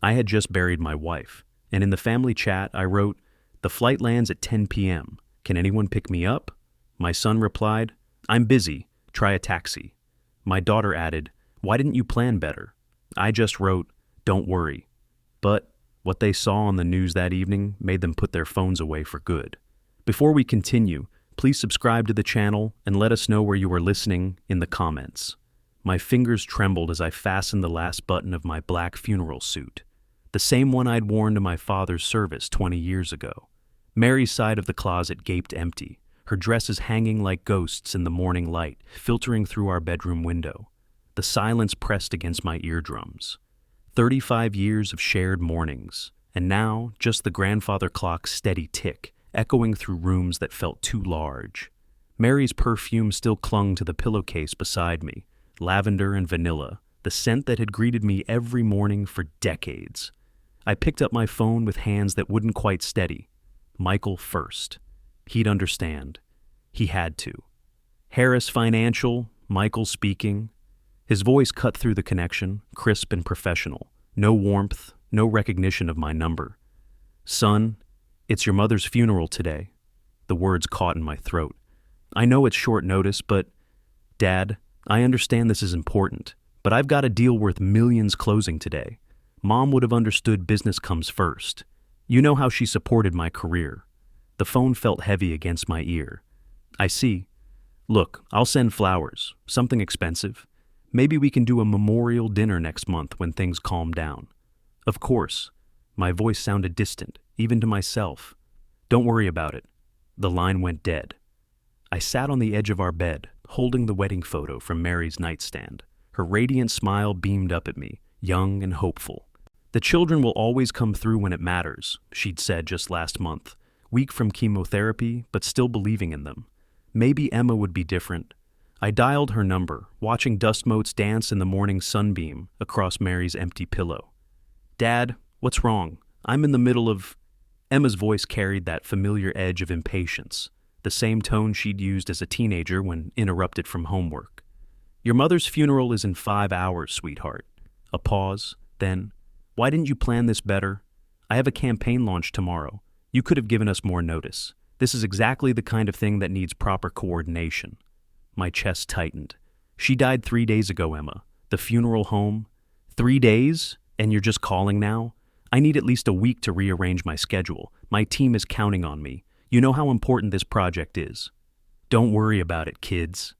I had just buried my wife, and in the family chat I wrote, "The flight lands at 10 p.m. Can anyone pick me up?" My son replied, "I'm busy. Try a taxi." My daughter added, "Why didn't you plan better?" I just wrote, "Don't worry." But what they saw on the news that evening made them put their phones away for good. Before we continue, please subscribe to the channel and let us know where you are listening in the comments. My fingers trembled as I fastened the last button of my black funeral suit, the same one I'd worn to my father's service 20 years ago. Mary's side of the closet gaped empty, her dresses hanging like ghosts in the morning light, filtering through our bedroom window. The silence pressed against my eardrums. 35 years of shared mornings, and now just the grandfather clock's steady tick, echoing through rooms that felt too large. Mary's perfume still clung to the pillowcase beside me, lavender and vanilla, the scent that had greeted me every morning for decades. I picked up my phone with hands that wouldn't quite steady. Michael first. He'd understand. He had to. Harris Financial, Michael speaking. His voice cut through the connection, crisp and professional. No warmth, no recognition of my number. "Son, it's your mother's funeral today." The words caught in my throat. "I know it's short notice, but..." "Dad, I understand this is important, but I've got a deal worth millions closing today. Mom would have understood business comes first. You know how she supported my career." The phone felt heavy against my ear. "I see. Look, I'll send flowers, something expensive. Maybe we can do a memorial dinner next month when things calm down." "Of course." My voice sounded distant, even to myself. "Don't worry about it." The line went dead. I sat on the edge of our bed, holding the wedding photo from Mary's nightstand. Her radiant smile beamed up at me, young and hopeful. "The children will always come through when it matters," she'd said just last month, weak from chemotherapy, but still believing in them. Maybe Emma would be different. I dialed her number, watching dust motes dance in the morning sunbeam across Mary's empty pillow. "Dad, what's wrong? I'm in the middle of..." Emma's voice carried that familiar edge of impatience, the same tone she'd used as a teenager when interrupted from homework. "Your mother's funeral is in 5 hours, sweetheart." A pause, then, "Why didn't you plan this better? I have a campaign launch tomorrow. You could have given us more notice. This is exactly the kind of thing that needs proper coordination." My chest tightened. "She died 3 days ago, Emma. The funeral home. 3 days? And you're just calling now? I need at least a week to rearrange my schedule. My team is counting on me. You know how important this project is." "Don't worry about it, kids."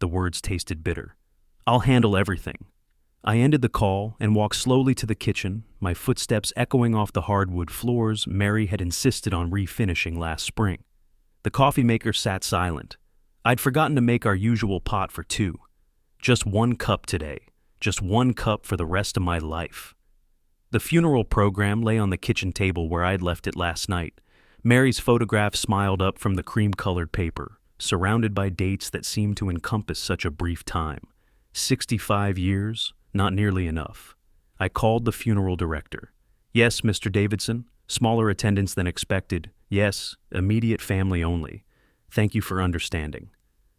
The words tasted bitter. "I'll handle everything." I ended the call and walked slowly to the kitchen, my footsteps echoing off the hardwood floors Mary had insisted on refinishing last spring. The coffee maker sat silent. I'd forgotten to make our usual pot for 2. Just 1 cup today. Just 1 cup for the rest of my life. The funeral program lay on the kitchen table where I'd left it last night. Mary's photograph smiled up from the cream-colored paper, surrounded by dates that seemed to encompass such a brief time. 65 years, not nearly enough. I called the funeral director. "Yes, Mr. Davidson, smaller attendance than expected. Yes, immediate family only. Thank you for understanding."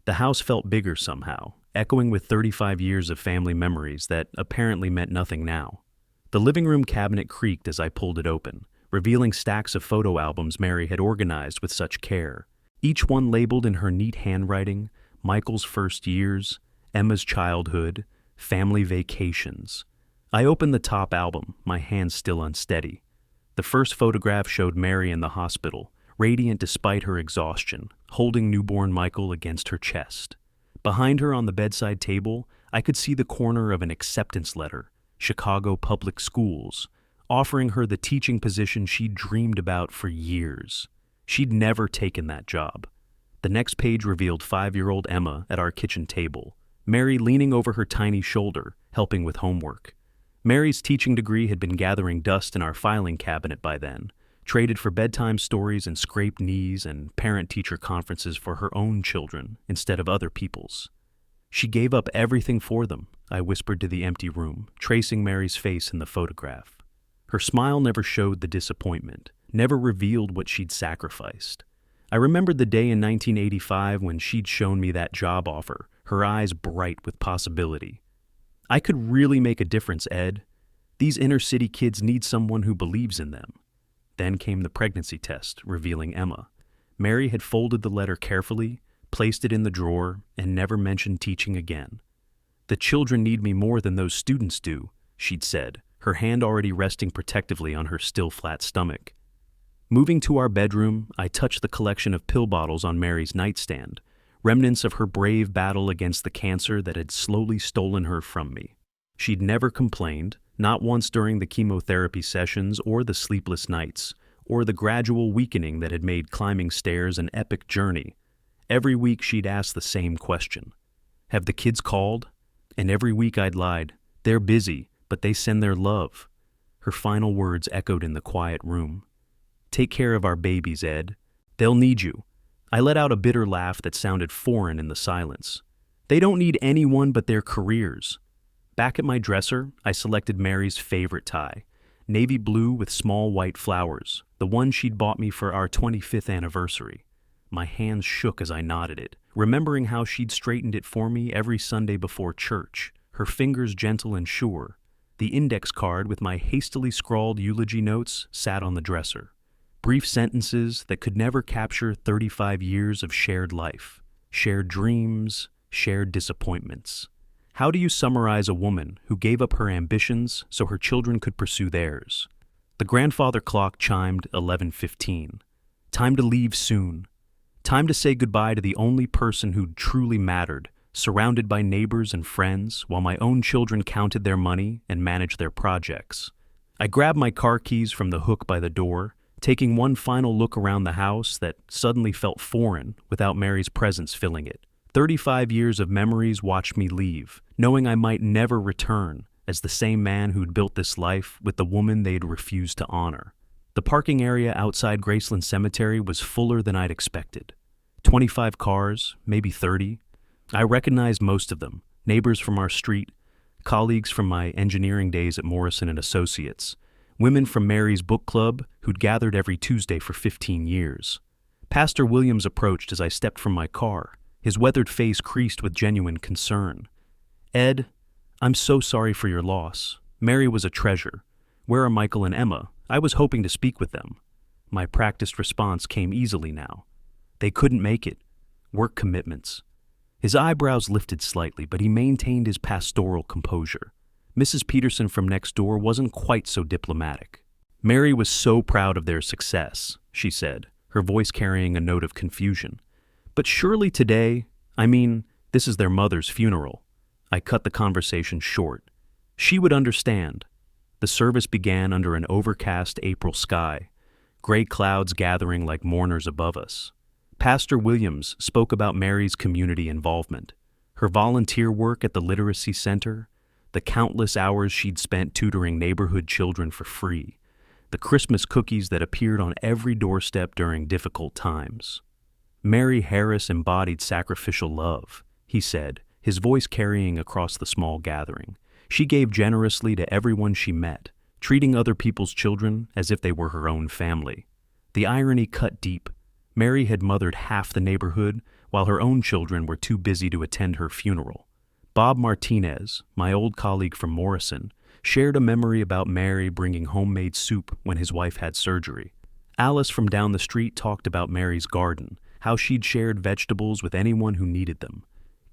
The house felt bigger somehow, echoing with 35 years of family memories that apparently meant nothing now. The living room cabinet creaked as I pulled it open, revealing stacks of photo albums Mary had organized with such care, each one labeled in her neat handwriting: Michael's first years, Emma's childhood, family vacations. I opened the top album, my hands still unsteady. The first photograph showed Mary in the hospital, radiant despite her exhaustion, holding newborn Michael against her chest. Behind her on the bedside table, I could see the corner of an acceptance letter, Chicago Public Schools, offering her the teaching position she'd dreamed about for years. She'd never taken that job. The next page revealed 5-year-old Emma at our kitchen table, Mary leaning over her tiny shoulder, helping with homework. Mary's teaching degree had been gathering dust in our filing cabinet by then, traded for bedtime stories and scraped knees and parent-teacher conferences for her own children instead of other people's. "She gave up everything for them," I whispered to the empty room, tracing Mary's face in the photograph. Her smile never showed the disappointment, never revealed what she'd sacrificed. I remembered the day in 1985 when she'd shown me that job offer, her eyes bright with possibility. "I could really make a difference, Ed. These inner city kids need someone who believes in them. Then came the pregnancy test, revealing Emma. Mary had folded the letter carefully, placed it in the drawer, and never mentioned teaching again. "The children need me more than those students do," she'd said, her hand already resting protectively on her still flat stomach. Moving to our bedroom, I touched the collection of pill bottles on Mary's nightstand, remnants of her brave battle against the cancer that had slowly stolen her from me. She'd never complained, not once during the chemotherapy sessions or the sleepless nights, or the gradual weakening that had made climbing stairs an epic journey. Every week she'd ask the same question. "Have the kids called?" And every week I'd lied. "They're busy, but they send their love." Her final words echoed in the quiet room. "Take care of our babies, Ed. They'll need you." I let out a bitter laugh that sounded foreign in the silence. "They don't need anyone but their careers." Back at my dresser, I selected Mary's favorite tie, navy blue with small white flowers, the one she'd bought me for our 25th anniversary. My hands shook as I knotted it, remembering how she'd straightened it for me every Sunday before church, her fingers gentle and sure. The index card with my hastily scrawled eulogy notes sat on the dresser. Brief sentences that could never capture 35 years of shared life, shared dreams, shared disappointments. How do you summarize a woman who gave up her ambitions so her children could pursue theirs? The grandfather clock chimed 11:15. Time to leave soon. Time to say goodbye to the only person who truly mattered, surrounded by neighbors and friends, while my own children counted their money and managed their projects. I grabbed my car keys from the hook by the door, taking one final look around the house that suddenly felt foreign without Mary's presence filling it. 35 years of memories watched me leave, knowing I might never return as the same man who'd built this life with the woman they'd refused to honor. The parking area outside Graceland Cemetery was fuller than I'd expected. 25 cars, maybe 30. I recognized most of them, neighbors from our street, colleagues from my engineering days at Morrison and Associates, women from Mary's book club who'd gathered every Tuesday for 15 years. Pastor Williams approached as I stepped from my car, his weathered face creased with genuine concern. "Ed, I'm so sorry for your loss. Mary was a treasure. Where are Michael and Emma? I was hoping to speak with them." My practiced response came easily now. "They couldn't make it. Work commitments." His eyebrows lifted slightly, but he maintained his pastoral composure. Mrs. Peterson from next door wasn't quite so diplomatic. "Mary was so proud of their success," she said, her voice carrying a note of confusion. "But surely today, this is their mother's funeral." I cut the conversation short. She would understand. The service began under an overcast April sky, gray clouds gathering like mourners above us. Pastor Williams spoke about Mary's community involvement, her volunteer work at the literacy center, the countless hours she'd spent tutoring neighborhood children for free, the Christmas cookies that appeared on every doorstep during difficult times. "Mary Harris embodied sacrificial love," he said, his voice carrying across the small gathering. "She gave generously to everyone she met, treating other people's children as if they were her own family." The irony cut deep. Mary had mothered half the neighborhood, while her own children were too busy to attend her funeral. Bob Martinez, my old colleague from Morrison, shared a memory about Mary bringing homemade soup when his wife had surgery. Alice from down the street talked about Mary's garden, how she'd shared vegetables with anyone who needed them.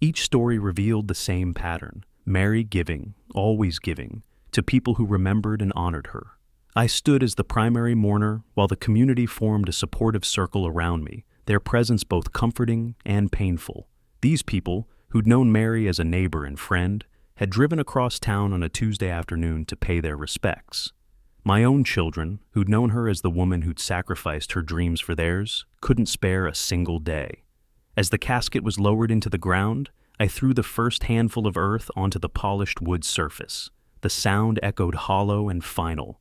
Each story revealed the same pattern: Mary giving, always giving, to people who remembered and honored her. I stood as the primary mourner while the community formed a supportive circle around me, their presence both comforting and painful. These people, who'd known Mary as a neighbor and friend, had driven across town on a Tuesday afternoon to pay their respects. My own children, who'd known her as the woman who'd sacrificed her dreams for theirs, couldn't spare a single day. As the casket was lowered into the ground, I threw the first handful of earth onto the polished wood surface. The sound echoed hollow and final.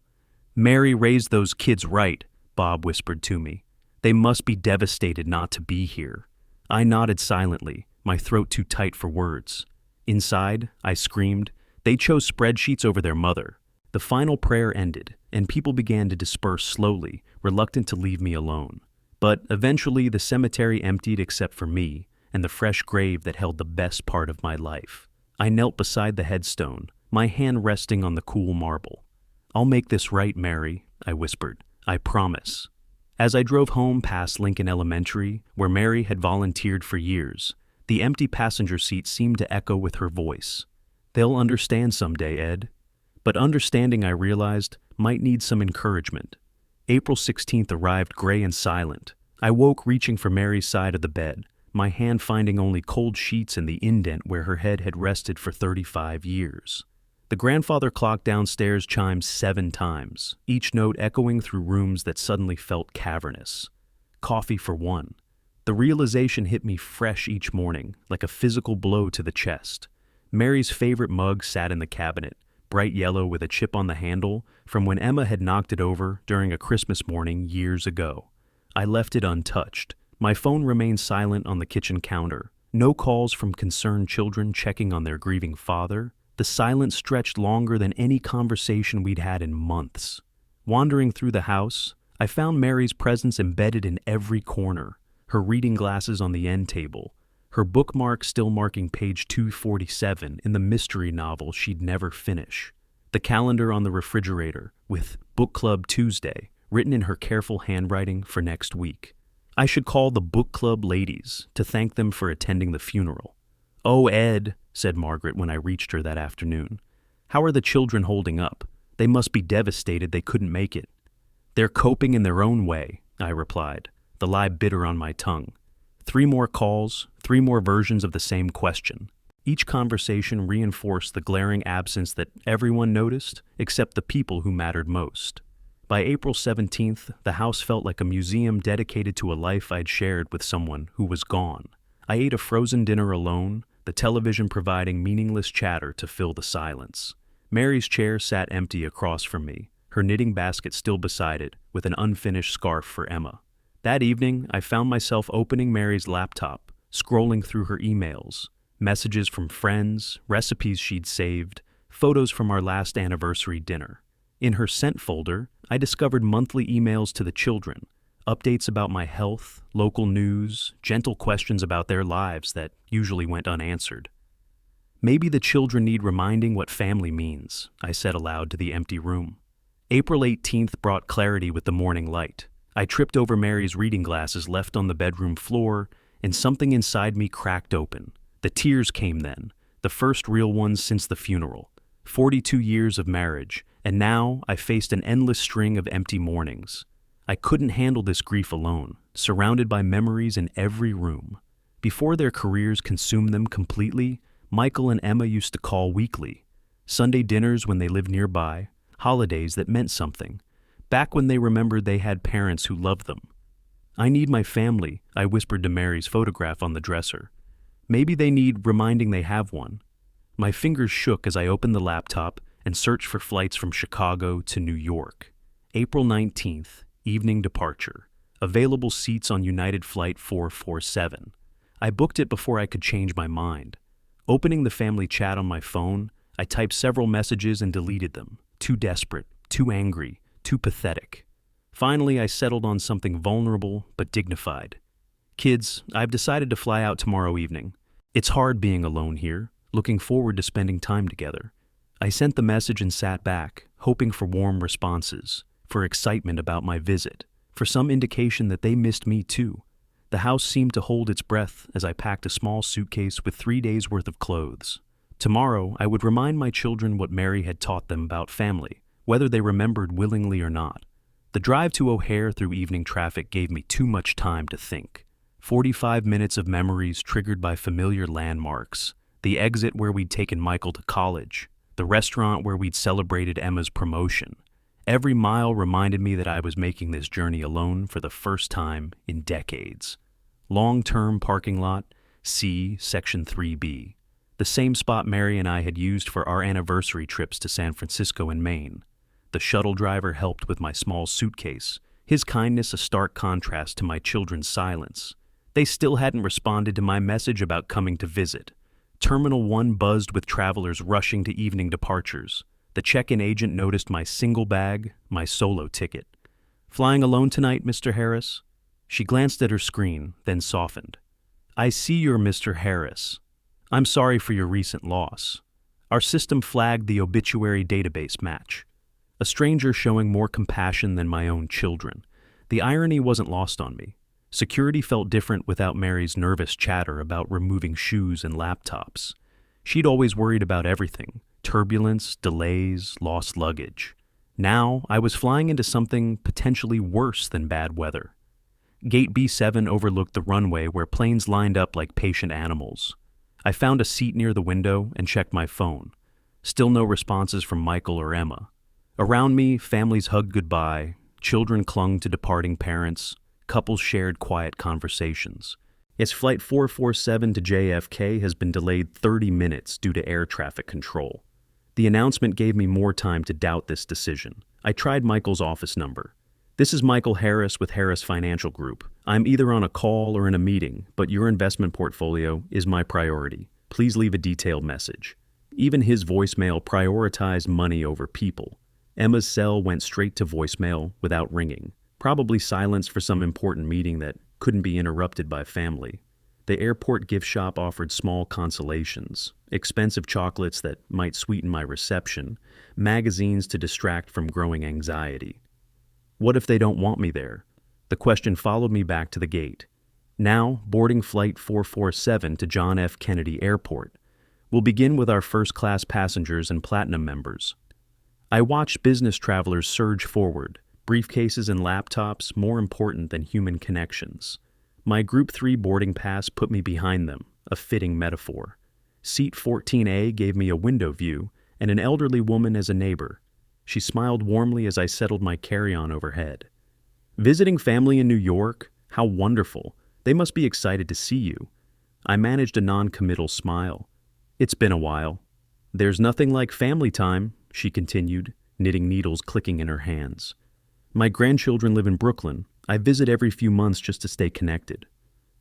"Mary raised those kids right," Bob whispered to me. "They must be devastated not to be here." I nodded silently, my throat too tight for words. Inside, I screamed, "They chose spreadsheets over their mother." The final prayer ended, and people began to disperse slowly, reluctant to leave me alone. But eventually the cemetery emptied except for me and the fresh grave that held the best part of my life. I knelt beside the headstone, my hand resting on the cool marble. "I'll make this right, Mary," I whispered. "I promise." As I drove home past Lincoln Elementary, where Mary had volunteered for years, the empty passenger seat seemed to echo with her voice. "They'll understand someday, Ed." But understanding, I realized, might need some encouragement. April 16th arrived gray and silent. I woke reaching for Mary's side of the bed, my hand finding only cold sheets and the indent where her head had rested for 35 years. The grandfather clock downstairs chimed 7 times, each note echoing through rooms that suddenly felt cavernous. Coffee for one. The realization hit me fresh each morning, like a physical blow to the chest. Mary's favorite mug sat in the cabinet, bright yellow with a chip on the handle, from when Emma had knocked it over during a Christmas morning years ago. I left it untouched. My phone remained silent on the kitchen counter. No calls from concerned children checking on their grieving father. The silence stretched longer than any conversation we'd had in months. Wandering through the house, I found Mary's presence embedded in every corner, her reading glasses on the end table, her bookmark still marking page 247 in the mystery novel she'd never finish, the calendar on the refrigerator with Book Club Tuesday written in her careful handwriting for next week. I should call the book club ladies to thank them for attending the funeral. "Oh, Ed," said Margaret when I reached her that afternoon. "How are the children holding up? They must be devastated they couldn't make it." "They're coping in their own way," I replied, the lie bitter on my tongue. 3 more calls, 3 more versions of the same question. Each conversation reinforced the glaring absence that everyone noticed, except the people who mattered most. By April 17th, the house felt like a museum dedicated to a life I'd shared with someone who was gone. I ate a frozen dinner alone, the television providing meaningless chatter to fill the silence. Mary's chair sat empty across from me, her knitting basket still beside it, with an unfinished scarf for Emma. That evening, I found myself opening Mary's laptop, scrolling through her emails, messages from friends, recipes she'd saved, photos from our last anniversary dinner. In her sent folder, I discovered monthly emails to the children, updates about my health, local news, gentle questions about their lives that usually went unanswered. "Maybe the children need reminding what family means," I said aloud to the empty room. April 18th brought clarity with the morning light. I tripped over Mary's reading glasses left on the bedroom floor, and something inside me cracked open. The tears came then, the first real ones since the funeral. 42 years of marriage, and now I faced an endless string of empty mornings. I couldn't handle this grief alone, surrounded by memories in every room. Before their careers consumed them completely, Michael and Emma used to call weekly. Sunday dinners when they lived nearby, holidays that meant something. Back when they remembered they had parents who loved them. "I need my family," I whispered to Mary's photograph on the dresser. "Maybe they need reminding they have one." My fingers shook as I opened the laptop and searched for flights from Chicago to New York. April 19th, evening departure. Available seats on United Flight 447. I booked it before I could change my mind. Opening the family chat on my phone, I typed several messages and deleted them. Too desperate, too angry, too pathetic. Finally, I settled on something vulnerable but dignified. "Kids, I've decided to fly out tomorrow evening. It's hard being alone here, looking forward to spending time together." I sent the message and sat back, hoping for warm responses, for excitement about my visit, for some indication that they missed me too. The house seemed to hold its breath as I packed a small suitcase with 3 days' worth of clothes. Tomorrow, I would remind my children what Mary had taught them about family, whether they remembered willingly or not. The drive to O'Hare through evening traffic gave me too much time to think. 45 minutes of memories triggered by familiar landmarks, the exit where we'd taken Michael to college, the restaurant where we'd celebrated Emma's promotion. Every mile reminded me that I was making this journey alone for the first time in decades. Long-term parking lot, C, Section 3B. The same spot Mary and I had used for our anniversary trips to San Francisco and Maine. The shuttle driver helped with my small suitcase, his kindness a stark contrast to my children's silence. They still hadn't responded to my message about coming to visit. Terminal 1 buzzed with travelers rushing to evening departures. The check-in agent noticed my single bag, my solo ticket. "Flying alone tonight, Mr. Harris?" She glanced at her screen, then softened. "I see you're Mr. Harris. I'm sorry for your recent loss. Our system flagged the obituary database match. a stranger showing more compassion than my own children. The irony wasn't lost on me. Security felt different without Mary's nervous chatter about removing shoes and laptops. She'd always worried about everything: turbulence, delays, lost luggage. Now, I was flying into something potentially worse than bad weather. Gate B7 overlooked the runway where planes lined up like patient animals. I found a seat near the window and checked my phone. Still no responses from Michael or Emma. Around me, families hugged goodbye, children clung to departing parents, couples shared quiet conversations. Its Flight 447 to JFK has been delayed 30 minutes due to air traffic control. The announcement gave me more time to doubt this decision. I tried Michael's office number. "This is Michael Harris with Harris Financial Group. I'm either on a call or in a meeting, but your investment portfolio is my priority. Please leave a detailed message." Even his voicemail prioritized money over people. Emma's cell went straight to voicemail without ringing, probably silenced for some important meeting that couldn't be interrupted by family. The airport gift shop offered small consolations, expensive chocolates that might sweeten my reception, magazines to distract from growing anxiety. What if they don't want me there? The question followed me back to the gate. Now, boarding Flight 447 to John F. Kennedy Airport. We'll begin with our first-class passengers and platinum members. I watched business travelers surge forward, briefcases and laptops more important than human connections. My Group 3 boarding pass put me behind them, a fitting metaphor. Seat 14A gave me a window view and an elderly woman as a neighbor. She smiled warmly as I settled my carry-on overhead. "Visiting family in New York? How wonderful. They must be excited to see you." I managed a non-committal smile. "It's been a while." "There's nothing like family time," she continued, knitting needles clicking in her hands. "My grandchildren live in Brooklyn. I visit every few months just to stay connected."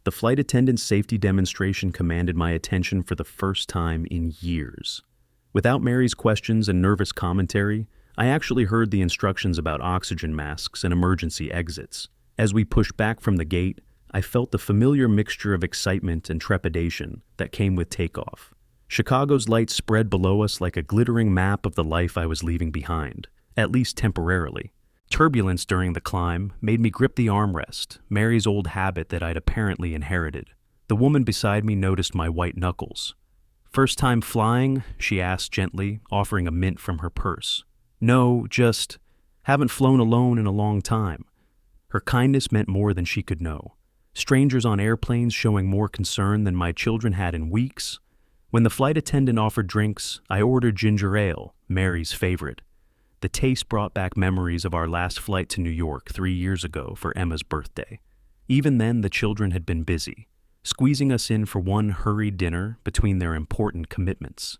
The flight attendant's safety demonstration commanded my attention for the first time in years. Without Mary's questions and nervous commentary, I actually heard the instructions about oxygen masks and emergency exits. As we pushed back from the gate, I felt the familiar mixture of excitement and trepidation that came with takeoff. Chicago's lights spread below us like a glittering map of the life I was leaving behind, at least temporarily. Turbulence during the climb made me grip the armrest, Mary's old habit that I'd apparently inherited. The woman beside me noticed my white knuckles. "First time flying?" she asked gently, offering a mint from her purse. "No, just haven't flown alone in a long time." Her kindness meant more than she could know. Strangers on airplanes showing more concern than my children had in weeks. When the flight attendant offered drinks, I ordered ginger ale, Mary's favorite. The taste brought back memories of our last flight to New York 3 years ago for Emma's birthday. Even then, the children had been busy, squeezing us in for one hurried dinner between their important commitments.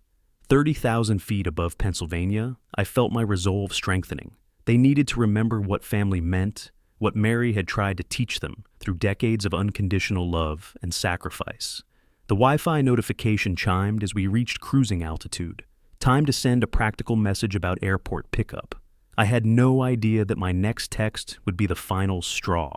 30,000 feet above Pennsylvania, I felt my resolve strengthening. They needed to remember what family meant, what Mary had tried to teach them through decades of unconditional love and sacrifice. The Wi-Fi notification chimed as we reached cruising altitude. Time to send a practical message about airport pickup. I had no idea that my next text would be the final straw.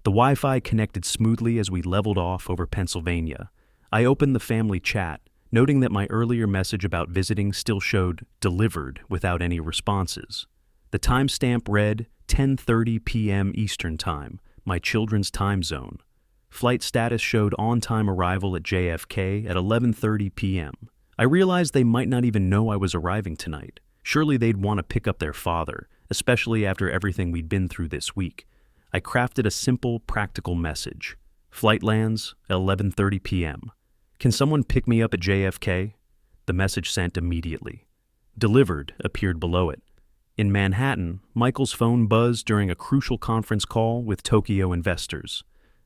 The Wi-Fi connected smoothly as we leveled off over Pennsylvania. I opened the family chat, noting that my earlier message about visiting still showed delivered without any responses. The timestamp read 10:30 p.m. Eastern Time, my children's time zone. Flight status showed on-time arrival at JFK at 11:30 p.m. I realized they might not even know I was arriving tonight. Surely they'd want to pick up their father, especially after everything we'd been through this week. I crafted a simple, practical message. "Flight lands at 11:30 p.m. Can someone pick me up at JFK?" The message sent immediately. "Delivered" appeared below it. In Manhattan, Michael's phone buzzed during a crucial conference call with Tokyo investors.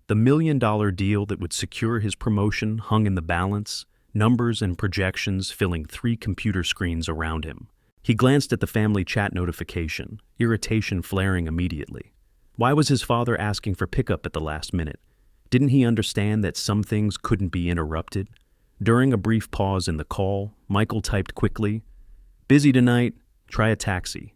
The $1 million deal that would secure his promotion hung in the balance, numbers and projections filling 3 computer screens around him. He glanced at the family chat notification, irritation flaring immediately. Why was his father asking for pickup at the last minute? Didn't he understand that some things couldn't be interrupted? During a brief pause in the call, Michael typed quickly, "Busy tonight, try a taxi."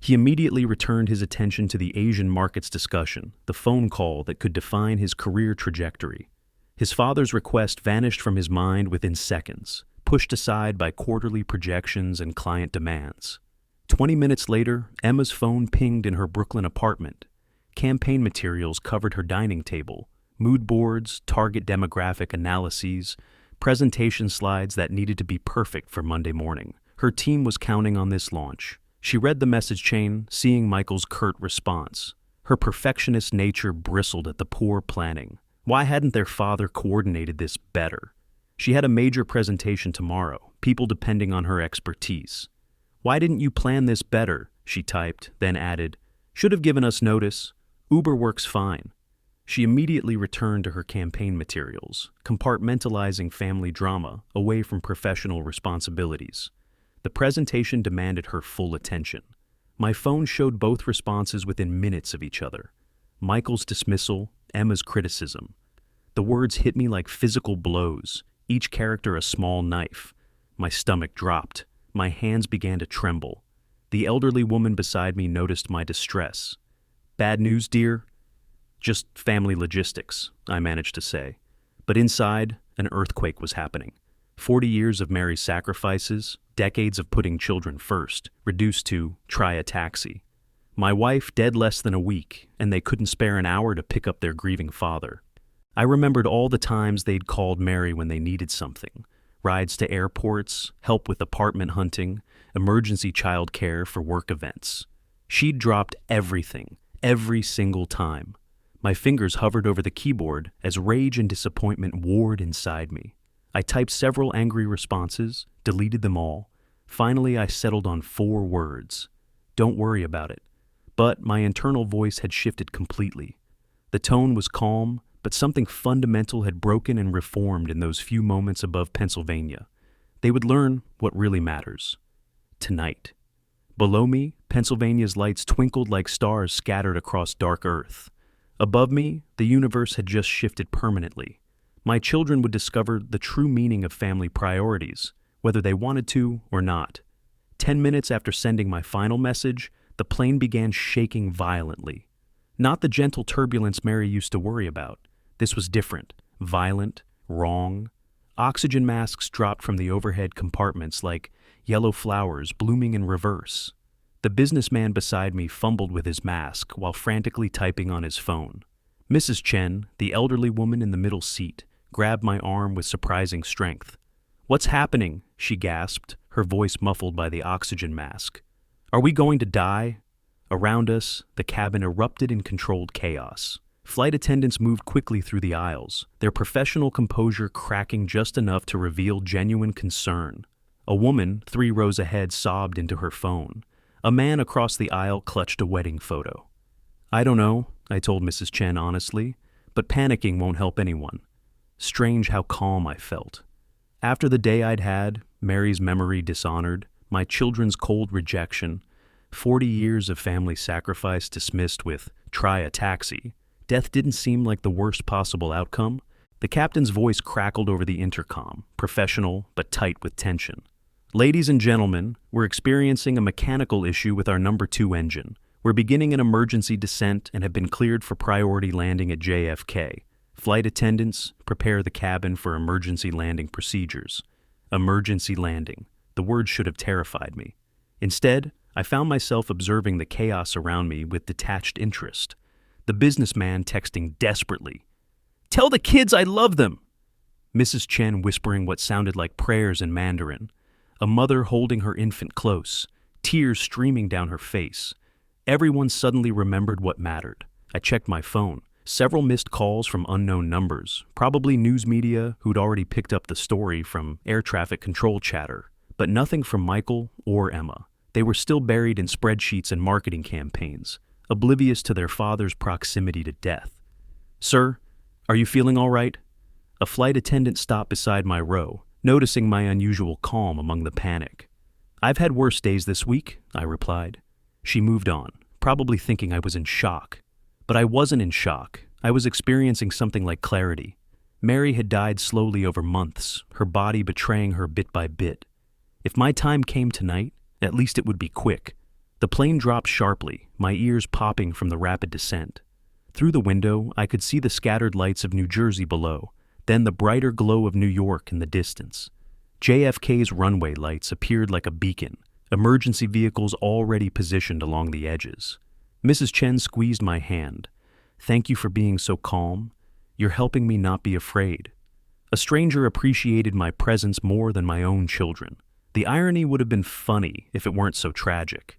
He immediately returned his attention to the Asian markets discussion, the phone call that could define his career trajectory. His father's request vanished from his mind within seconds, pushed aside by quarterly projections and client demands. 20 minutes later, Emma's phone pinged in her Brooklyn apartment. Campaign materials covered her dining table, mood boards, target demographic analyses, presentation slides that needed to be perfect for Monday morning. Her team was counting on this launch. She read the message chain, seeing Michael's curt response. Her perfectionist nature bristled at the poor planning. Why hadn't their father coordinated this better? She had a major presentation tomorrow, people depending on her expertise. "Why didn't you plan this better?" she typed, then added, "Should have given us notice. Uber works fine." She immediately returned to her campaign materials, compartmentalizing family drama away from professional responsibilities. The presentation demanded her full attention. My phone showed both responses within minutes of each other. Michael's dismissal, Emma's criticism. The words hit me like physical blows, each character a small knife. My stomach dropped. My hands began to tremble. The elderly woman beside me noticed my distress. "Bad news, dear?" "Just family logistics," I managed to say. But inside, an earthquake was happening. 40 years of Mary's sacrifices, decades of putting children first, reduced to try a taxi. My wife dead less than a week, and they couldn't spare an hour to pick up their grieving father. I remembered all the times they'd called Mary when they needed something. Rides to airports, help with apartment hunting, emergency child care for work events. She'd dropped everything, every single time. My fingers hovered over the keyboard as rage and disappointment warred inside me. I typed several angry responses, deleted them all. Finally, I settled on 4 words. "Don't worry about it." But my internal voice had shifted completely. The tone was calm, but something fundamental had broken and reformed in those few moments above Pennsylvania. They would learn what really matters. Tonight. Below me, Pennsylvania's lights twinkled like stars scattered across dark earth. Above me, the universe had just shifted permanently. My children would discover the true meaning of family priorities, whether they wanted to or not. 10 minutes after sending my final message, the plane began shaking violently. Not the gentle turbulence Mary used to worry about. This was different, violent, wrong. Oxygen masks dropped from the overhead compartments like yellow flowers blooming in reverse. The businessman beside me fumbled with his mask while frantically typing on his phone. Mrs. Chen, the elderly woman in the middle seat, grabbed my arm with surprising strength. "What's happening?" she gasped, her voice muffled by the oxygen mask. "Are we going to die?" Around us, the cabin erupted in controlled chaos. Flight attendants moved quickly through the aisles, their professional composure cracking just enough to reveal genuine concern. A woman, 3 rows ahead, sobbed into her phone. A man across the aisle clutched a wedding photo. "I don't know," I told Mrs. Chen honestly, "but panicking won't help anyone." Strange how calm I felt. After the day I'd had, Mary's memory dishonored, my children's cold rejection, 40 years of family sacrifice dismissed with "try a taxi," death didn't seem like the worst possible outcome. The captain's voice crackled over the intercom, professional but tight with tension. "Ladies and gentlemen, we're experiencing a mechanical issue with our number 2 engine. We're beginning an emergency descent and have been cleared for priority landing at JFK. Flight attendants, prepare the cabin for emergency landing procedures." Emergency landing. The word should have terrified me. Instead, I found myself observing the chaos around me with detached interest. The businessman texting desperately, "Tell the kids I love them!" Mrs. Chen whispering what sounded like prayers in Mandarin. A mother holding her infant close, tears streaming down her face. Everyone suddenly remembered what mattered. I checked my phone. Several missed calls from unknown numbers, probably news media who'd already picked up the story from air traffic control chatter, but nothing from Michael or Emma. They were still buried in spreadsheets and marketing campaigns, oblivious to their father's proximity to death. "Sir, are you feeling all right?" A flight attendant stopped beside my row, noticing my unusual calm among the panic. "I've had worse days this week," I replied. She moved on, probably thinking I was in shock. But I wasn't in shock. I was experiencing something like clarity. Mary had died slowly over months, her body betraying her bit by bit. If my time came tonight, at least it would be quick. The plane dropped sharply, my ears popping from the rapid descent. Through the window, I could see the scattered lights of New Jersey below, then the brighter glow of New York in the distance. JFK's runway lights appeared like a beacon, emergency vehicles already positioned along the edges. Mrs. Chen squeezed my hand. "Thank you for being so calm. You're helping me not be afraid." A stranger appreciated my presence more than my own children. The irony would have been funny if it weren't so tragic.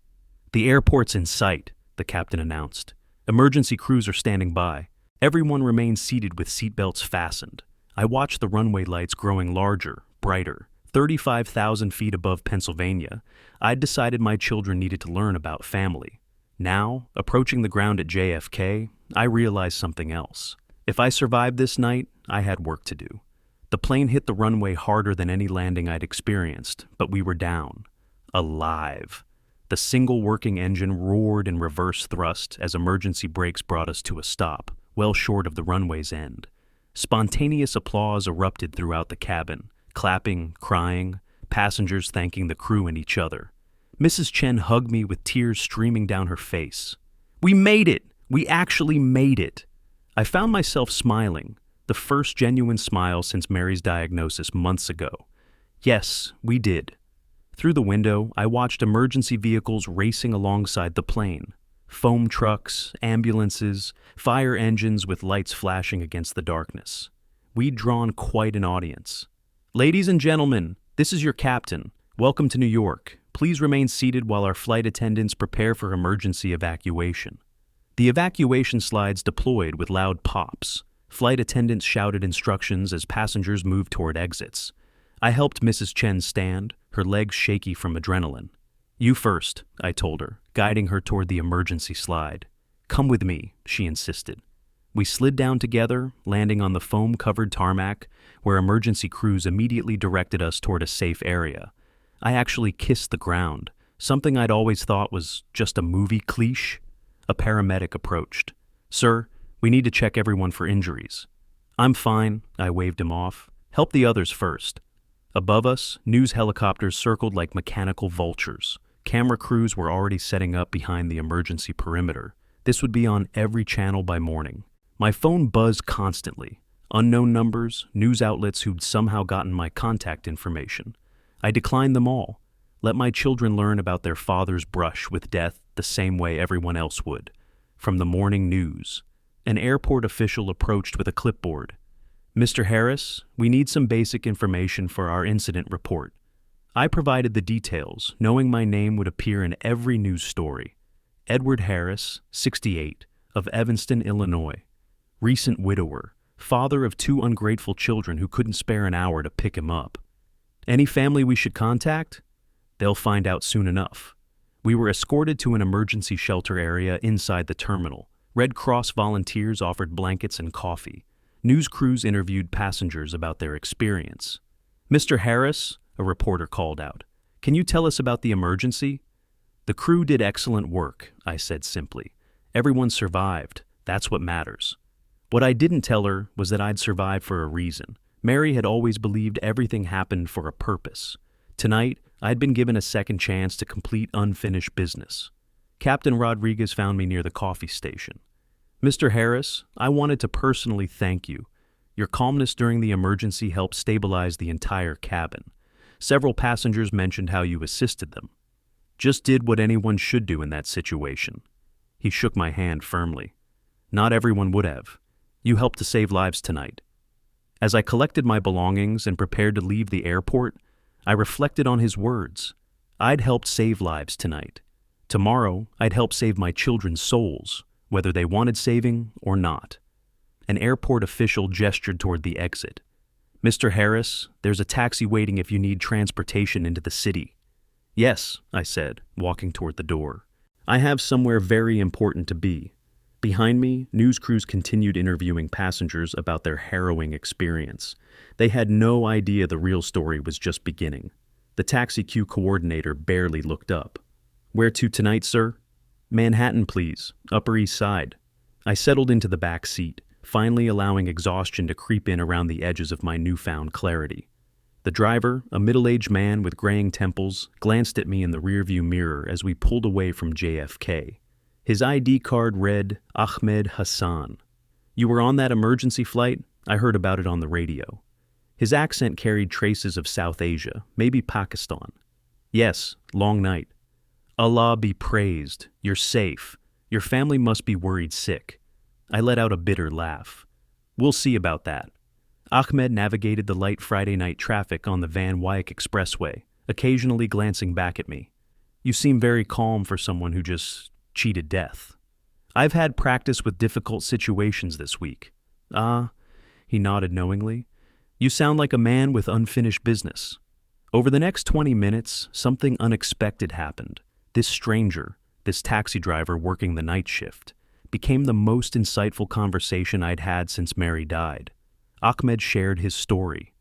"The airport's in sight," the captain announced. "Emergency crews are standing by." Everyone remained seated with seatbelts fastened. I watched the runway lights growing larger, brighter. 35,000 feet above Pennsylvania, I'd decided my children needed to learn about family. Now, approaching the ground at JFK, I realized something else. If I survived this night, I had work to do. The plane hit the runway harder than any landing I'd experienced, but we were down. Alive. The single working engine roared in reverse thrust as emergency brakes brought us to a stop, well short of the runway's end. Spontaneous applause erupted throughout the cabin, clapping, crying, passengers thanking the crew and each other. Mrs. Chen hugged me with tears streaming down her face. "We made it! We actually made it!" I found myself smiling, the first genuine smile since Mary's diagnosis months ago. Yes, we did. Through the window, I watched emergency vehicles racing alongside the plane. Foam trucks, ambulances, fire engines with lights flashing against the darkness. We'd drawn quite an audience. "Ladies and gentlemen, this is your captain. Welcome to New York. Please remain seated while our flight attendants prepare for emergency evacuation." The evacuation slides deployed with loud pops. Flight attendants shouted instructions as passengers moved toward exits. I helped Mrs. Chen stand, her legs shaky from adrenaline. "You first," I told her, guiding her toward the emergency slide. "Come with me," she insisted. We slid down together, landing on the foam-covered tarmac, where emergency crews immediately directed us toward a safe area. I actually kissed the ground, something I'd always thought was just a movie cliché. A paramedic approached. "Sir, we need to check everyone for injuries." "I'm fine," I waved him off. "Help the others first." Above us, news helicopters circled like mechanical vultures. Camera crews were already setting up behind the emergency perimeter. This would be on every channel by morning. My phone buzzed constantly. Unknown numbers, news outlets who'd somehow gotten my contact information. I declined them all. Let my children learn about their father's brush with death the same way everyone else would. From the morning news. An airport official approached with a clipboard. "Mr. Harris, we need some basic information for our incident report." I provided the details, knowing my name would appear in every news story. Edward Harris, 68, of Evanston, Illinois. Recent widower, father of 2 ungrateful children who couldn't spare an hour to pick him up. "Any family we should contact?" "They'll find out soon enough." We were escorted to an emergency shelter area inside the terminal. Red Cross volunteers offered blankets and coffee. News crews interviewed passengers about their experience. "Mr. Harris," a reporter called out, "can you tell us about the emergency?" "The crew did excellent work," I said simply. "Everyone survived. That's what matters." What I didn't tell her was that I'd survived for a reason. Mary had always believed everything happened for a purpose. Tonight, I'd been given a second chance to complete unfinished business. Captain Rodriguez found me near the coffee station. "Mr. Harris, I wanted to personally thank you. Your calmness during the emergency helped stabilize the entire cabin. Several passengers mentioned how you assisted them. Just did what anyone should do in that situation." He shook my hand firmly. "Not everyone would have. You helped to save lives tonight." As I collected my belongings and prepared to leave the airport, I reflected on his words. I'd helped save lives tonight. Tomorrow, I'd help save my children's souls, whether they wanted saving or not. An airport official gestured toward the exit. "Mr. Harris, there's a taxi waiting if you need transportation into the city." "Yes," I said, walking toward the door. "I have somewhere very important to be." Behind me, news crews continued interviewing passengers about their harrowing experience. They had no idea the real story was just beginning. The taxi queue coordinator barely looked up. "Where to tonight, sir?" "Manhattan, please. Upper East Side." I settled into the back seat, finally allowing exhaustion to creep in around the edges of my newfound clarity. The driver, a middle-aged man with graying temples, glanced at me in the rearview mirror as we pulled away from JFK. His ID card read Ahmed Hassan. "You were on that emergency flight? I heard about it on the radio." His accent carried traces of South Asia, maybe Pakistan. Yes, long night. Allah be praised. You're safe. Your family must be worried sick. I let out a bitter laugh. We'll see about that. Ahmed navigated the light Friday night traffic on the Van Wyck Expressway, occasionally glancing back at me. You seem very calm for someone who just cheated death. I've had practice with difficult situations this week. Ah, he nodded knowingly. You sound like a man with unfinished business. Over the next 20 minutes, something unexpected happened. This stranger, this taxi driver working the night shift, became the most insightful conversation I'd had since Mary died. Ahmed shared his story.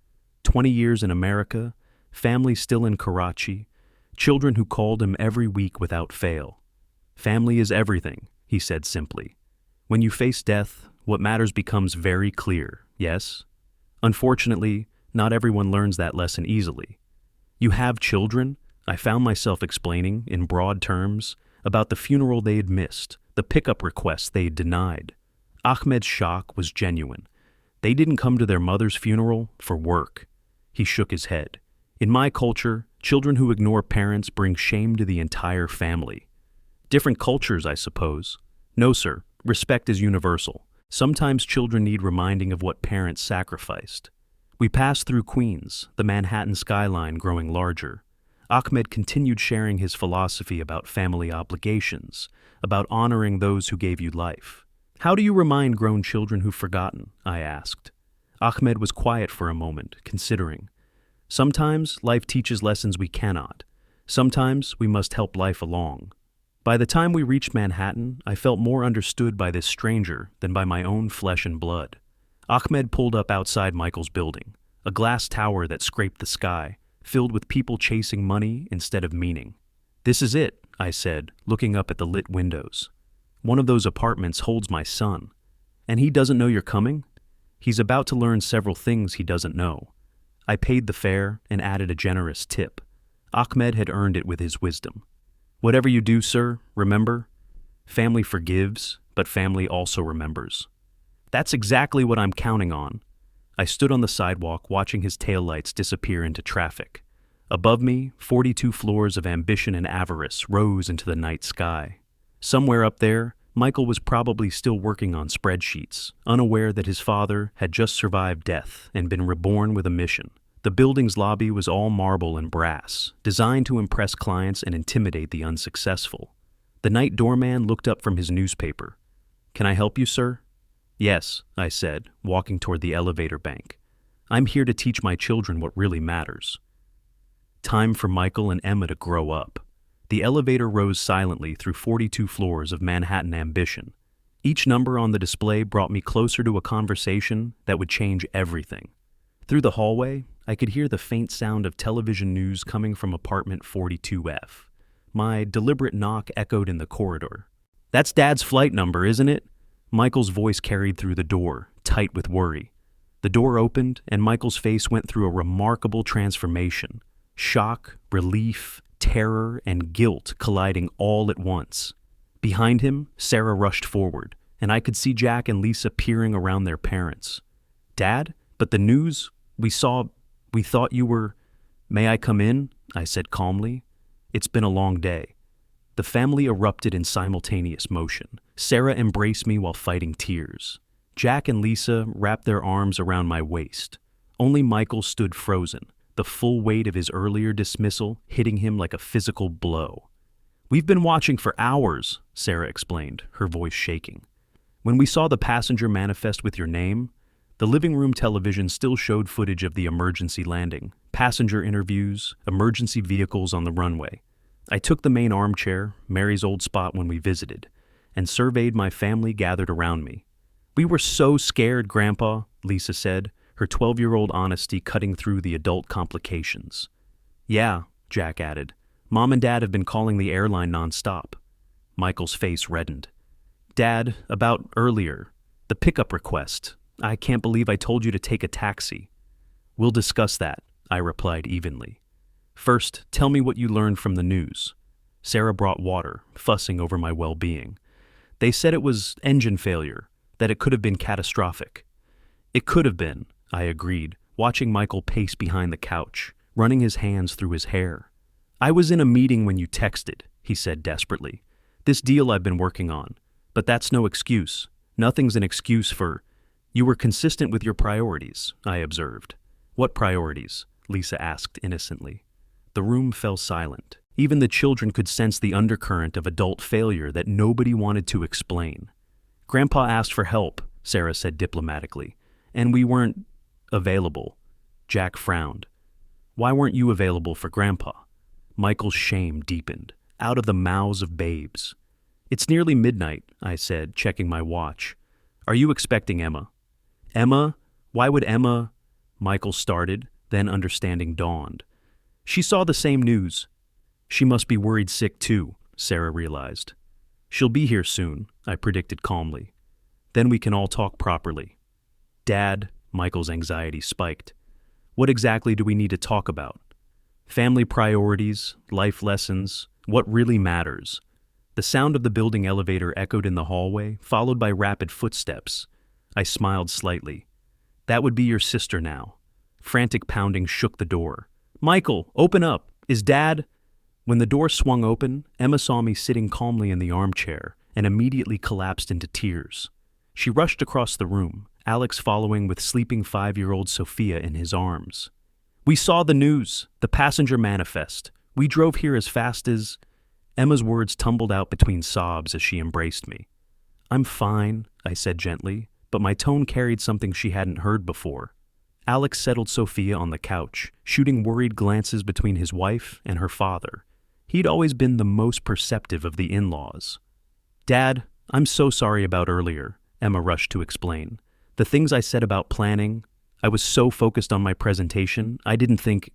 20 years in America, family still in Karachi, children who called him every week without fail. Family is everything, he said simply. When you face death, what matters becomes very clear, yes? Unfortunately, not everyone learns that lesson easily. You have children, I found myself explaining, in broad terms, about the funeral they had missed, the pickup requests they had denied. Ahmed's shock was genuine. They didn't come to their mother's funeral for work. He shook his head. In my culture, children who ignore parents bring shame to the entire family. Different cultures, I suppose. No, sir. Respect is universal. Sometimes children need reminding of what parents sacrificed. We passed through Queens, the Manhattan skyline growing larger. Ahmed continued sharing his philosophy about family obligations, about honoring those who gave you life. How do you remind grown children who've forgotten? I asked. Ahmed was quiet for a moment, considering. Sometimes life teaches lessons we cannot. Sometimes we must help life along. By the time we reached Manhattan, I felt more understood by this stranger than by my own flesh and blood. Ahmed pulled up outside Michael's building, a glass tower that scraped the sky, filled with people chasing money instead of meaning. This is it, I said, looking up at the lit windows. One of those apartments holds my son. And he doesn't know you're coming? He's about to learn several things he doesn't know. I paid the fare and added a generous tip. Ahmed had earned it with his wisdom. Whatever you do, sir, remember, family forgives, but family also remembers. That's exactly what I'm counting on. I stood on the sidewalk watching his taillights disappear into traffic. Above me, 42 floors of ambition and avarice rose into the night sky. Somewhere up there, Michael was probably still working on spreadsheets, unaware that his father had just survived death and been reborn with a mission. The building's lobby was all marble and brass, designed to impress clients and intimidate the unsuccessful. The night doorman looked up from his newspaper. "Can I help you, sir?" "Yes," I said, walking toward the elevator bank. "I'm here to teach my children what really matters." Time for Michael and Emma to grow up. The elevator rose silently through 42 floors of Manhattan ambition. Each number on the display brought me closer to a conversation that would change everything. Through the hallway, I could hear the faint sound of television news coming from apartment 42F. My deliberate knock echoed in the corridor. "That's Dad's flight number, isn't it?" Michael's voice carried through the door, tight with worry. The door opened, and Michael's face went through a remarkable transformation. Shock, relief, terror, and guilt colliding all at once. Behind him, Sarah rushed forward, and I could see Jack and Lisa peering around their parents. "Dad? But the news? We thought you were—" "May I come in?" I said calmly. "It's been a long day." The family erupted in simultaneous motion. Sarah embraced me while fighting tears. Jack and Lisa wrapped their arms around my waist. Only Michael stood frozen, the full weight of his earlier dismissal hitting him like a physical blow. "We've been watching for hours," Sarah explained, her voice shaking. "When we saw the passenger manifest with your name, the living room television still showed footage of the emergency landing, passenger interviews, emergency vehicles on the runway. I took the main armchair, Mary's old spot when we visited, and surveyed my family gathered around me. We were so scared, Grandpa," Lisa said, her 12-year-old honesty cutting through the adult complications. "Yeah," Jack added. "Mom and Dad have been calling the airline nonstop." Michael's face reddened. "Dad, about earlier, the pickup request. I can't believe I told you to take a taxi." "We'll discuss that," I replied evenly. "First, tell me what you learned from the news." Sarah brought water, fussing over my well-being. "They said it was engine failure, that it could have been catastrophic." "It could have been," I agreed, watching Michael pace behind the couch, running his hands through his hair. I was in a meeting when you texted, he said desperately. This deal I've been working on. But that's no excuse. Nothing's an excuse for... You were consistent with your priorities, I observed. What priorities? Lisa asked innocently. The room fell silent. Even the children could sense the undercurrent of adult failure that nobody wanted to explain. Grandpa asked for help, Sarah said diplomatically, and we weren't available. Jack frowned. Why weren't you available for Grandpa? Michael's shame deepened, out of the mouths of babes. It's nearly midnight, I said, checking my watch. Are you expecting Emma? Emma? Why would Emma? Michael started, then understanding dawned. She saw the same news. She must be worried sick too, Sarah realized. She'll be here soon, I predicted calmly. Then we can all talk properly. Dad, Michael's anxiety spiked. What exactly do we need to talk about? Family priorities, life lessons, what really matters. The sound of the building elevator echoed in the hallway, followed by rapid footsteps. I smiled slightly. That would be your sister now. Frantic pounding shook the door. Michael, open up! Is Dad... When the door swung open, Emma saw me sitting calmly in the armchair and immediately collapsed into tears. She rushed across the room, Alex following with sleeping 5-year-old Sophia in his arms. We saw the news, the passenger manifest. We drove here as fast as... Emma's words tumbled out between sobs as she embraced me. I'm fine, I said gently, but my tone carried something she hadn't heard before. Alex settled Sophia on the couch, shooting worried glances between his wife and her father. He'd always been the most perceptive of the in-laws. Dad, I'm so sorry about earlier, Emma rushed to explain. The things I said about planning, I was so focused on my presentation, I didn't think...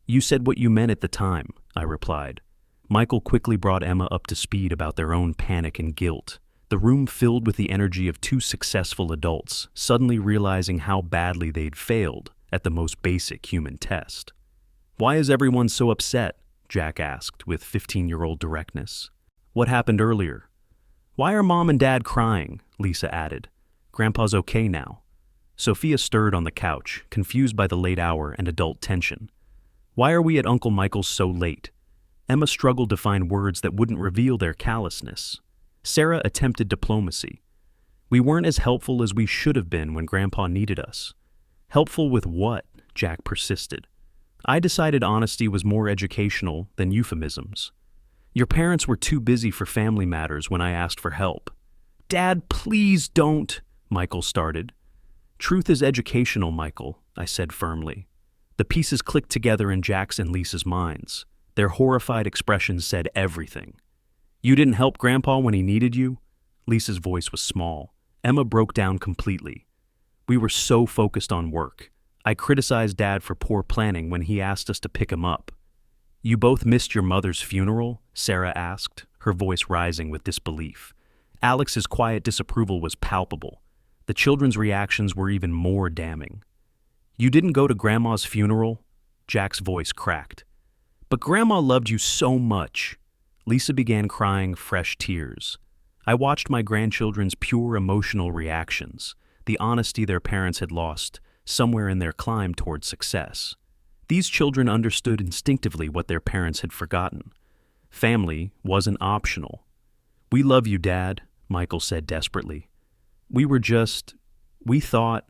You said what you meant at the time, I replied. Michael quickly brought Emma up to speed about their own panic and guilt. The room filled with the energy of two successful adults, suddenly realizing how badly they'd failed at the most basic human test. Why is everyone so upset? Jack asked with 15-year-old directness. What happened earlier? Why are Mom and Dad crying? Lisa added. Grandpa's okay now. Sophia stirred on the couch, confused by the late hour and adult tension. Why are we at Uncle Michael's so late? Emma struggled to find words that wouldn't reveal their callousness. Sarah attempted diplomacy. We weren't as helpful as we should have been when Grandpa needed us. Helpful with what? Jack persisted. I decided honesty was more educational than euphemisms. Your parents were too busy for family matters when I asked for help. Dad, please don't, Michael started. Truth is educational, Michael, I said firmly. The pieces clicked together in Jack's and Lisa's minds. Their horrified expressions said everything. You didn't help Grandpa when he needed you? Lisa's voice was small. Emma broke down completely. We were so focused on work. I criticized Dad for poor planning when he asked us to pick him up. You both missed your mother's funeral? Sarah asked, her voice rising with disbelief. Alex's quiet disapproval was palpable. The children's reactions were even more damning. You didn't go to Grandma's funeral? Jack's voice cracked. But Grandma loved you so much. Lisa began crying fresh tears. I watched my grandchildren's pure emotional reactions, the honesty their parents had lost somewhere in their climb toward success. These children understood instinctively what their parents had forgotten. Family wasn't optional. We love you, Dad, Michael said desperately. We thought...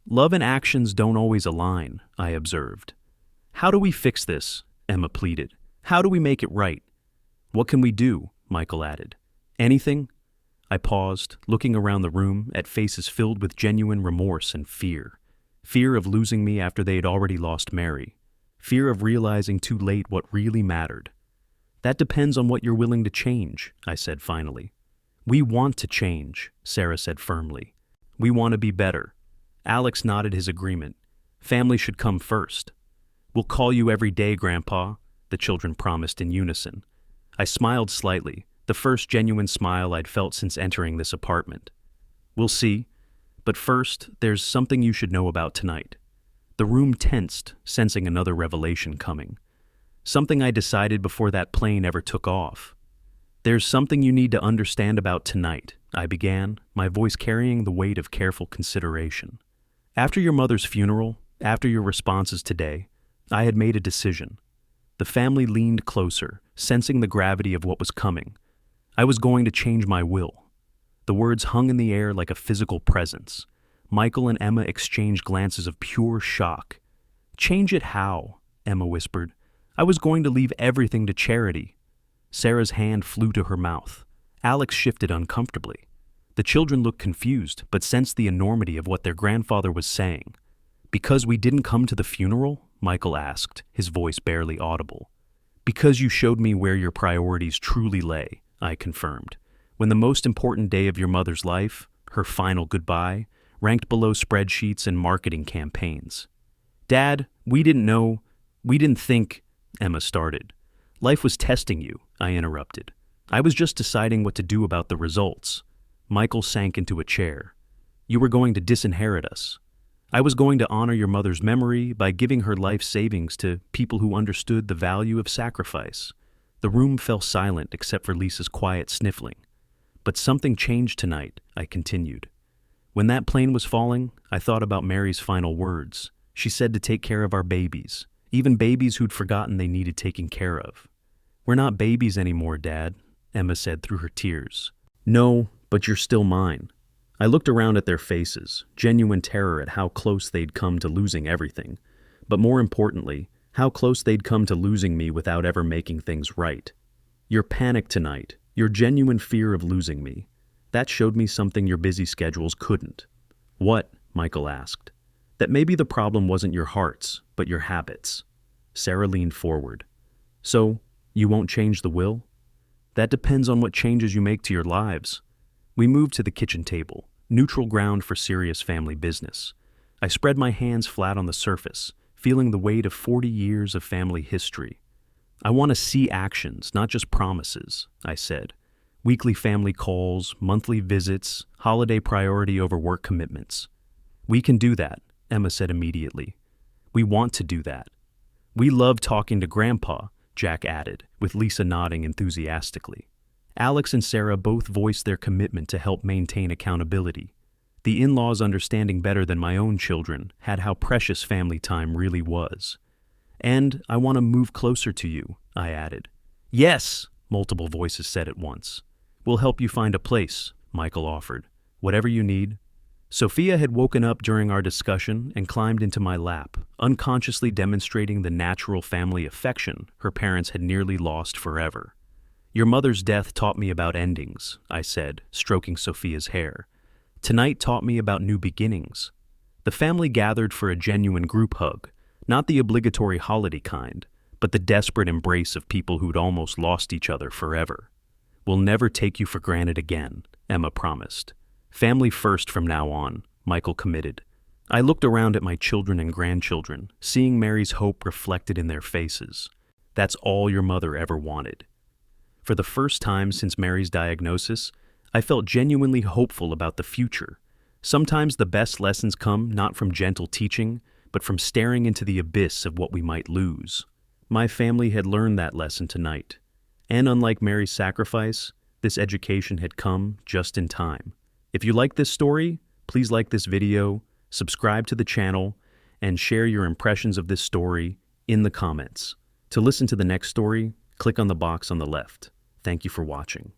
Love and actions don't always align, I observed. How do we fix this? Emma pleaded. How do we make it right? What can we do? Michael added. Anything? I paused, looking around the room at faces filled with genuine remorse and fear. Fear of losing me after they had already lost Mary. Fear of realizing too late what really mattered. That depends on what you're willing to change, I said finally. We want to change, Sarah said firmly. We want to be better. Alex nodded his agreement. Family should come first. We'll call you every day, Grandpa, the children promised in unison. I smiled slightly, the first genuine smile I'd felt since entering this apartment. We'll see. But first, there's something you should know about tonight. The room tensed, sensing another revelation coming. Something I decided before that plane ever took off. There's something you need to understand about tonight, I began, my voice carrying the weight of careful consideration. After your mother's funeral, after your responses today, I had made a decision. The family leaned closer, sensing the gravity of what was coming. I was going to change my will. The words hung in the air like a physical presence. Michael and Emma exchanged glances of pure shock. "Change it how?" Emma whispered. "I was going to leave everything to charity." Sarah's hand flew to her mouth. Alex shifted uncomfortably. The children looked confused, but sensed the enormity of what their grandfather was saying. "Because we didn't come to the funeral?" Michael asked, his voice barely audible. "Because you showed me where your priorities truly lay," I confirmed. "When the most important day of your mother's life, her final goodbye, ranked below spreadsheets and marketing campaigns." "Dad, we didn't think," Emma started. "Life was testing you," I interrupted. "I was just deciding what to do about the results." Michael sank into a chair. "You were going to disinherit us. I was going to honor your mother's memory by giving her life savings to people who understood the value of sacrifice." The room fell silent except for Lisa's quiet sniffling. "But something changed tonight," I continued. "When that plane was falling, I thought about Mary's final words. She said to take care of our babies, even babies who'd forgotten they needed taking care of." "We're not babies anymore, Dad," Emma said through her tears. "No, but you're still mine." I looked around at their faces, genuine terror at how close they'd come to losing everything, but more importantly, how close they'd come to losing me without ever making things right. "Your panic tonight, your genuine fear of losing me, that showed me something your busy schedules couldn't." "What?" Michael asked. "That maybe the problem wasn't your hearts, but your habits." Sarah leaned forward. "So, you won't change the will?" "That depends on what changes you make to your lives." We moved to the kitchen table, neutral ground for serious family business. I spread my hands flat on the surface, feeling the weight of 40 years of family history. "I want to see actions, not just promises," I said. "Weekly family calls, monthly visits, holiday priority over work commitments." "We can do that," Emma said immediately. "We want to do that." "We love talking to Grandpa," Jack added, with Lisa nodding enthusiastically. Alex and Sarah both voiced their commitment to help maintain accountability. The in-laws, understanding better than my own children, had how precious family time really was. "And I want to move closer to you," I added. "Yes," multiple voices said at once. "We'll help you find a place," Michael offered. "Whatever you need." Sophia had woken up during our discussion and climbed into my lap, unconsciously demonstrating the natural family affection her parents had nearly lost forever. "Your mother's death taught me about endings," I said, stroking Sophia's hair. "Tonight taught me about new beginnings." The family gathered for a genuine group hug, not the obligatory holiday kind, but the desperate embrace of people who'd almost lost each other forever. "We'll never take you for granted again," Emma promised. "Family first from now on," Michael committed. I looked around at my children and grandchildren, seeing Mary's hope reflected in their faces. "That's all your mother ever wanted." For the first time since Mary's diagnosis, I felt genuinely hopeful about the future. Sometimes the best lessons come not from gentle teaching, but from staring into the abyss of what we might lose. My family had learned that lesson tonight. And unlike Mary's sacrifice, this education had come just in time. If you like this story, please like this video, subscribe to the channel, and share your impressions of this story in the comments. To listen to the next story, click on the box on the left. Thank you for watching.